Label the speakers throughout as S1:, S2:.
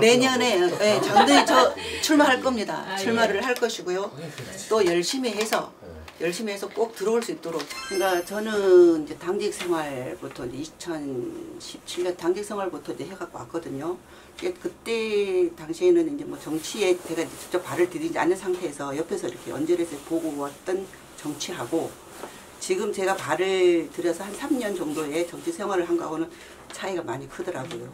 S1: 내년에 네, 장동희 저 출마할 겁니다. 출마를 할 것이고요. 또 열심히 해서 꼭 들어올 수 있도록. 그러니까 저는 이제 당직 생활부터 이제 2017년 당직 생활부터 이제 해갖고 왔거든요. 그때 당시에는 이제 뭐 정치에 제가 이제 직접 발을 디디지 않는 상태에서 옆에서 이렇게 연결해서 보고 왔던 정치하고 지금 제가 발을 들여서 한 3년 정도의 정치 생활을 한 거하고는 차이가 많이 크더라고요.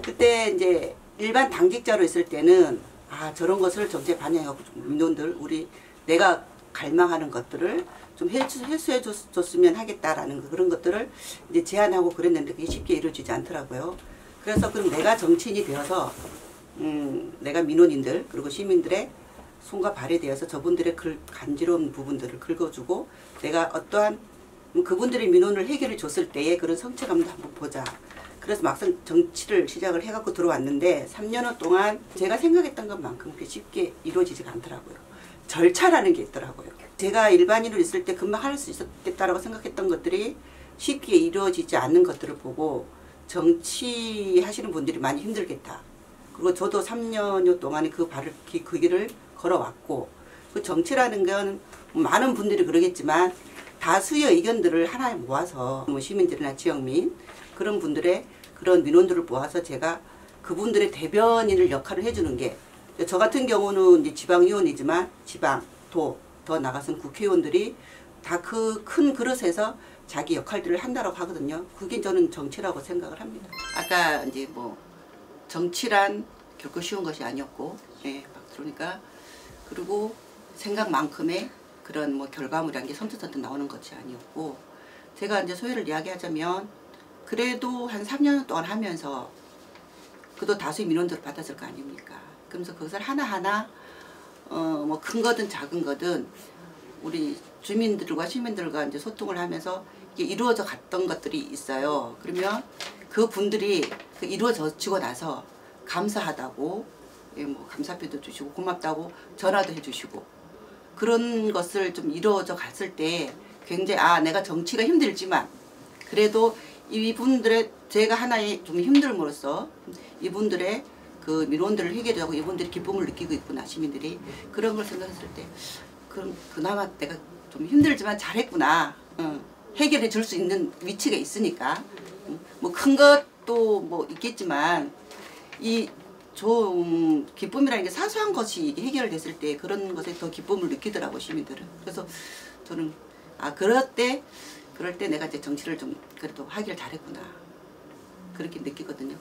S1: 그때 이제 일반 당직자로 있을 때는 아 저런 것을 정치에 반영하고 민원들 우리 내가 갈망하는 것들을 좀 해소해 줬으면 하겠다라는 그런 것들을 이제 제안하고 그랬는데 그게 쉽게 이루어지지 않더라고요. 그래서 그럼 내가 정치인이 되어서 내가 민원인들 그리고 시민들의 손과 발에 대해서 저분들의 간지러운 부분들을 긁어주고 내가 어떠한 그분들의 민원을 해결해 줬을 때의 그런 성취감도 한번 보자. 그래서 막상 정치를 시작을 해갖고 들어왔는데 3년여 동안 제가 생각했던 것만큼 그렇게 쉽게 이루어지지가 않더라고요. 절차라는 게 있더라고요. 제가 일반인으로 있을 때 금방 할 수 있었겠다라고 생각했던 것들이 쉽게 이루어지지 않는 것들을 보고 정치하시는 분들이 많이 힘들겠다. 그리고 저도 3년여 동안에 그 길을 걸어왔고 그 정치라는 건 많은 분들이 그러겠지만 다수의 의견들을 하나에 모아서 뭐 시민들이나 지역민 그런 분들의 그런 민원들을 모아서 제가 그분들의 대변인을 역할을 해주는 게 저 같은 경우는 이제 지방의원이지만 지방, 더 나가서는 국회의원들이 다 그 큰 그릇에서 자기 역할들을 한다고 하거든요. 그게 저는 정치라고 생각을 합니다. 아까 이제 뭐 정치란 결코 쉬운 것이 아니었고, 예, 그러니까 그리고 생각만큼의 그런 뭐 결과물이란 게 선뜻선뜻 나오는 것이 아니었고, 제가 이제 소회를 이야기하자면 그래도 한 3년 동안 하면서 그도 다수의 민원들을 받았을 거 아닙니까? 그러면서 그것을 하나하나 뭐 큰 거든 작은 거든 우리 주민들과 시민들과 이제 소통을 하면서 이게 이루어져 갔던 것들이 있어요. 그러면 그 분들이 그 이루어지고 나서 감사하다고, 예, 뭐 감사표도 주시고 고맙다고 전화도 해주시고 그런 것을 좀 이루어져 갔을 때 굉장히 아 내가 정치가 힘들지만 그래도 이분들의 제가 하나의 좀 힘듦으로써 이분들의 그 민원들을 해결하고 이분들이 기쁨을 느끼고 있구나 시민들이 그런 걸 생각했을 때 그럼 그나마 내가 좀 힘들지만 잘했구나. 해결해 줄 수 있는 위치가 있으니까 뭐 큰 것도 뭐 있겠지만 이 좀 기쁨이라는 게 사소한 것이 이게 해결됐을 때 그런 것에 더 기쁨을 느끼더라고 시민들은. 그래서 저는 아 그럴 때 내가 이제 정치를 좀 그래도 하기를 잘했구나 그렇게 느끼거든요.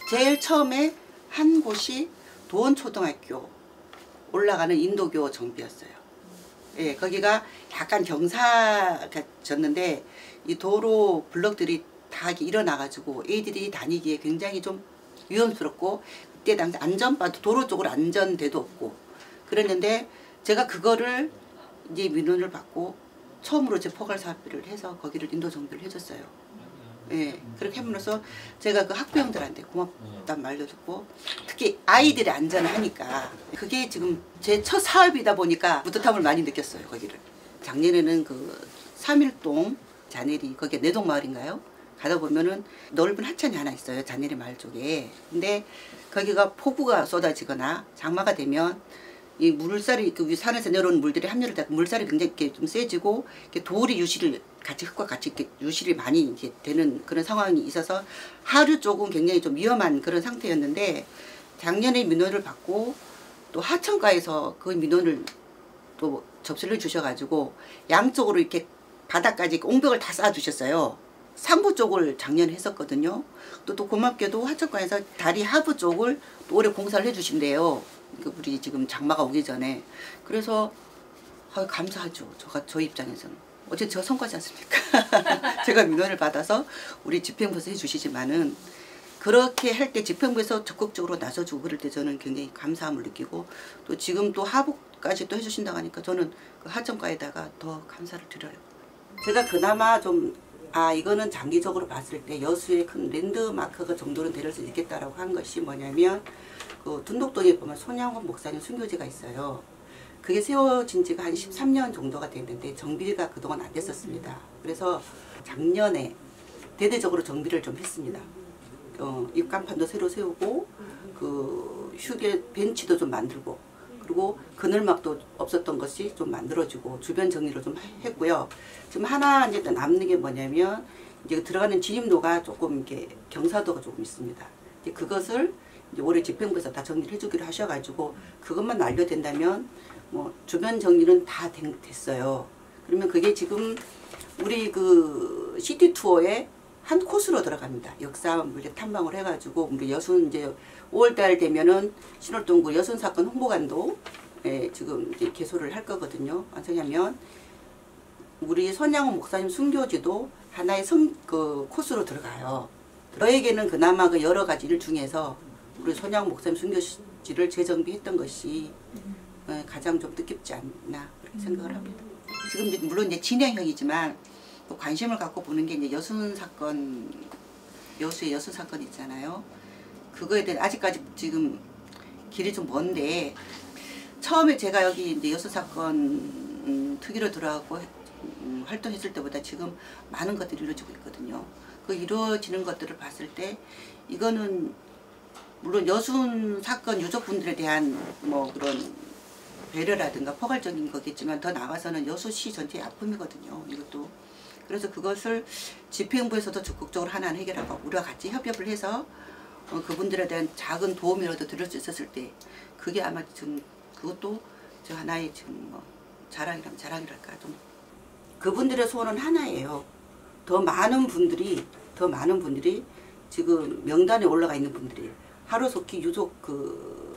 S1: 제일 처음에 한 곳이 도원초등학교 올라가는 인도교 정비였어요. 예, 거기가 약간 경사졌는데 이 도로 블럭들이 다 일어나가지고 애들이 다니기에 굉장히 좀 위험스럽고 그때 당시 안전바도 도로 쪽으로 안전대도 없고 그랬는데 제가 그거를 이제 민원을 받고 처음으로 제 포괄 사업비를 해서 거기를 인도 정비를 해줬어요. 예, 그렇게 함으로써 제가 그 학부형들한테 고맙다는 말도 듣고 특히 아이들의 안전을 하니까 그게 지금 제 첫 사업이다 보니까 뿌듯함을 많이 느꼈어요. 거기를 작년에는 그 3일동 자네리 거기에 내동마을인가요? 가다 보면은 넓은 하천이 하나 있어요. 자네리 마을 쪽에. 근데 거기가 폭우가 쏟아지거나 장마가 되면 이 물살이 그 산에서 내려오는 물들이 합류를 돼 물살이 굉장히 이렇게 좀 세지고 이렇게 돌이 유실을 같이 흙과 같이 이렇게 유실이 많이 이제 되는 그런 상황이 있어서 하류 쪽은 굉장히 좀 위험한 그런 상태였는데 작년에 민원을 받고 또 하천가에서 그 민원을 또 접수를 주셔가지고 양쪽으로 이렇게 바닥까지 옹벽을 다 쌓아주셨어요. 상부 쪽을 작년에 했었거든요. 또 고맙게도 하천가에서 다리 하부 쪽을 또 올해 공사를 해주신대요. 우리 지금 장마가 오기 전에. 그래서 감사하죠. 저 입장에서는. 어쨌든 저 성과지 않습니까? 제가 민원을 받아서 우리 집행부에서 해주시지만은 그렇게 할 때 집행부에서 적극적으로 나서주고 그럴 때 저는 굉장히 감사함을 느끼고 또 지금 또 하부까지 또 해주신다고 하니까 저는 그 하천가에다가 더 감사를 드려요. 제가 그나마 좀 이거는 장기적으로 봤을 때 여수의 큰 랜드마크가 정도는 될 수 있겠다라고 한 것이 뭐냐면 그 둔독동에 보면 손양원 목사님 순교지가 있어요. 그게 세워진 지가 한 13년 정도가 됐는데 정비가 그동안 안 됐었습니다. 그래서 작년에 대대적으로 정비를 좀 했습니다. 입간판도 새로 세우고 그 휴게 벤치도 좀 만들고, 그리고 그늘막도 없었던 것이 좀 만들어지고 주변 정리를 좀 했고요. 지금 하나 이제 남는 게 뭐냐면 이제 들어가는 진입로가 조금 이렇게 경사도가 조금 있습니다. 이제 그것을 이제 올해 집행부에서 다 정리를 해주기로 하셔가지고 그것만 완료된다면 뭐 주변 정리는 다 됐어요. 그러면 그게 지금 우리 그 시티 투어에 한 코스로 들어갑니다. 역사 물리 탐방을 해가지고 우리 여순 이제 5월달 되면은 신월동구 여순 사건 홍보관도 지금 이제 개소를 할 거거든요. 완성하면 우리 손양호 목사님 순교지도 하나의 그 코스로 들어가요. 저에게는 그나마 그 여러 가지 일 중에서 우리 손양호 목사님 순교지를 재정비했던 것이 가장 좀 뜻깊지 않나 그렇게 생각을 합니다. 지금 이제 물론 이제 진행형이지만 또 관심을 갖고 보는 게 이제 여순 사건, 여수의 여순 사건 있잖아요. 그거에 대해 아직까지 지금 길이 좀 먼데 처음에 제가 여기 이제 여순 사건 특위로 들어가고 활동했을 때보다 지금 많은 것들이 이루어지고 있거든요. 그 이루어지는 것들을 봤을 때 이거는 물론 여순 사건 유족분들에 대한 뭐 그런 배려라든가 포괄적인 거겠지만 더 나아가서는 여수시 전체의 아픔이거든요. 이것도. 그래서 그것을 집행부에서도 적극적으로 하나는 해결하고 우리와 같이 협업을 해서 그분들에 대한 작은 도움이라도 드릴 수 있었을 때 그게 아마 지금 그것도 저 하나의 지금 뭐 자랑이랄까 좀 그분들의 소원은 하나예요. 더 많은 분들이 지금 명단에 올라가 있는 분들이 하루속히 유족 그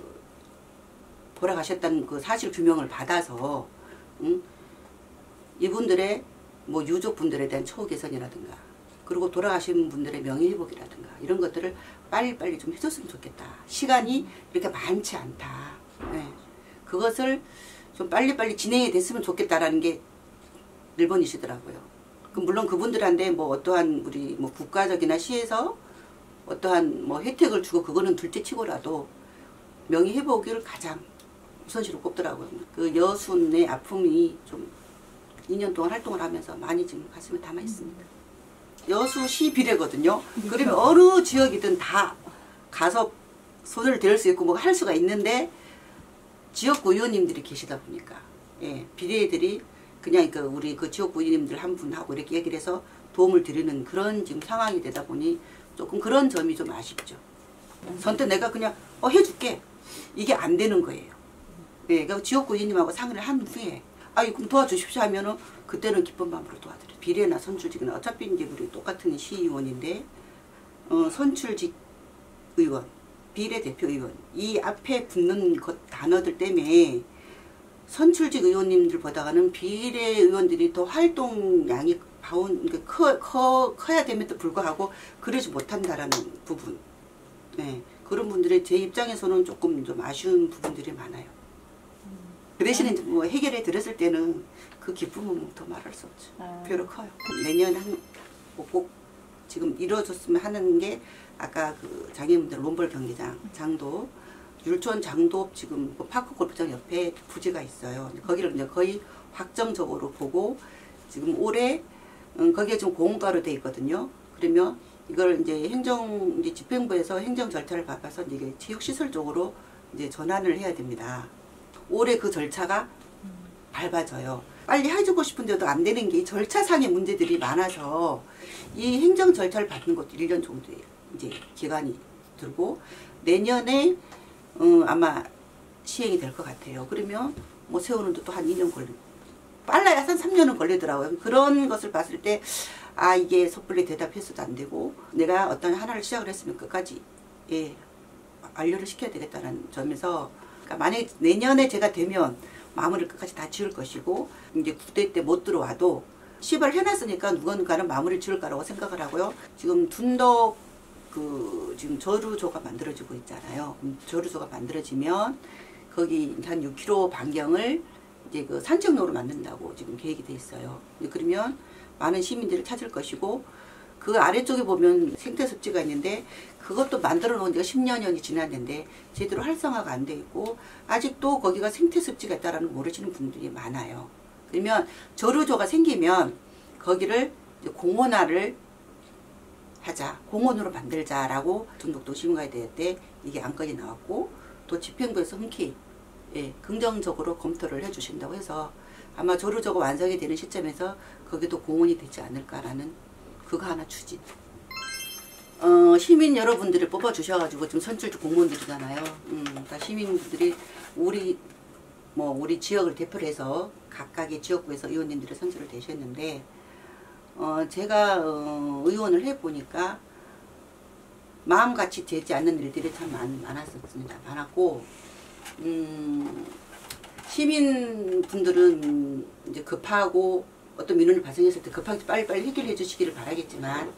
S1: 돌아가셨다는 그 사실 규명을 받아서 이분들의 뭐 유족분들에 대한 처우 개선이라든가 그리고 돌아가신 분들의 명예회복이라든가 이런 것들을 빨리빨리 좀 해줬으면 좋겠다. 시간이 이렇게 많지 않다. 네. 그것을 좀 빨리빨리 진행이 됐으면 좋겠다라는 게 일본이시더라고요. 물론 그분들한테 뭐 어떠한 우리 뭐 국가적이나 시에서 어떠한 뭐 혜택을 주고 그거는 둘째치고라도 명예회복을 가장 우선시로 꼽더라고요. 그 여순의 아픔이 좀 2년 동안 활동을 하면서 많이 지금 가슴에 담아 있습니다. 여수시 비례거든요. 그러면 어느 지역이든 다 가서 손을 댈 수 있고 뭐 할 수가 있는데 지역구 의원님들이 계시다 보니까 비례들이 그냥 그 우리 그 지역구 의원님들 한 분하고 이렇게 얘기를 해서 도움을 드리는 그런 지금 상황이 되다 보니 조금 그런 점이 좀 아쉽죠. 선뜻 내가 그냥 해줄게 이게 안 되는 거예요. 그러니까 지역구 의원님하고 상의를 한 후에 그럼 도와주십시오 하면은 그때는 기쁜 마음으로 도와드려요. 비례나 선출직이나 어차피 이제 우리 똑같은 시의원인데 선출직 의원, 비례대표 의원 이 앞에 붙는 것 단어들 때문에 선출직 의원님들보다는 비례 의원들이 더 활동량이 커야 됨에도 불구하고 그러지 못한다라는 부분. 그런 분들의 제 입장에서는 조금 좀 아쉬운 부분들이 많아요. 그 대신에 뭐 해결해 드렸을 때는 그 기쁨은 더 말할 수 없죠. 별로 커요. 내년 꼭 지금 이루어졌으면 하는 게 아까 그 장애인분들 롬벌 경기장 장도 율촌 장도 지금 파크 골프장 옆에 부지가 있어요. 거기를 이제 거의 확정적으로 보고 지금 올해 거기에 지금 공가로 돼 있거든요. 그러면 이걸 이제 이제 집행부에서 행정 절차를 밟아서 이게 체육시설 쪽으로 이제 전환을 해야 됩니다. 올해 그 절차가 밟아져요. 빨리 해주고 싶은데도 안 되는 게 절차상의 문제들이 많아서 이 행정 절차를 밟는 것도 1년 정도의 이제 기간이 들고 내년에 아마 시행이 될 것 같아요. 그러면 뭐 세우는데 또 한 2년 걸리고 빨라야 한 3년은 걸리더라고요. 그런 것을 봤을 때 이게 섣불리 대답해서도 안 되고 내가 어떤 하나를 시작을 했으면 끝까지 완료를 시켜야 되겠다는 점에서 그러니까 만약에 내년에 제가 되면 마무리를 끝까지 다 지을 것이고 이제 9대 때 못 들어와도 시발을 해놨으니까 누군가는 마무리를 지을 거라고 생각을 하고요. 지금 둔덕 지금 저루조가 만들어지고 있잖아요. 저루조가 만들어지면 거기 한 6km 반경을 이제 그 산책로로 만든다고 지금 계획이 돼 있어요. 그러면 많은 시민들을 찾을 것이고 그 아래쪽에 보면 생태습지가 있는데 그것도 만들어 놓은 지가 10년이 지났는데 제대로 활성화가 안 돼 있고 아직도 거기가 생태습지가 있다는 걸 모르시는 분들이 많아요. 그러면 저루조가 생기면 거기를 이제 공원화를 하자, 공원으로 만들자라고 중북도 시민과의대회 때 이게 안건이 나왔고, 또 집행부에서 흔쾌히 긍정적으로 검토를 해주신다고 해서 아마 조류조가 완성이 되는 시점에서 거기도 공원이 되지 않을까라는 그거 하나 추진. 시민 여러분들을 뽑아주셔가지고 지금 선출직 공무원들이잖아요. 그러니까 시민분들이 우리 지역을 대표로 해서 각각의 지역구에서 의원님들이 선출을 되셨는데, 제가 의원을 해보니까 마음같이 되지 않는 일들이 참 많았었습니다. 많았고, 시민분들은 이제 급하고 어떤 민원을 발생했을 때 급하게 빨리빨리 해결해 주시기를 바라겠지만,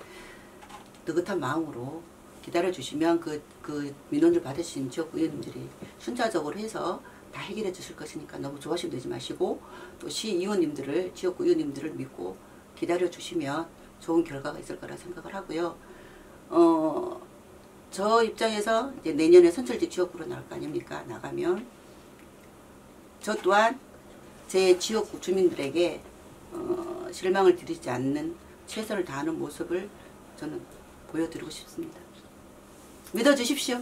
S1: 느긋한 마음으로 기다려 주시면 그 민원을 받으신 지역구 의원님들이 순차적으로 해서 다 해결해 주실 것이니까 너무 조바심 내지 마시고, 또 시의원님들을, 지역구 의원님들을 믿고 기다려 주시면 좋은 결과가 있을 거라 생각을 하고요. 저 입장에서 이제 내년에 선출직 지역구로 나올 거 아닙니까? 나가면 저 또한 제 지역구 주민들에게 실망을 드리지 않는 최선을 다하는 모습을 저는 보여드리고 싶습니다. 믿어주십시오.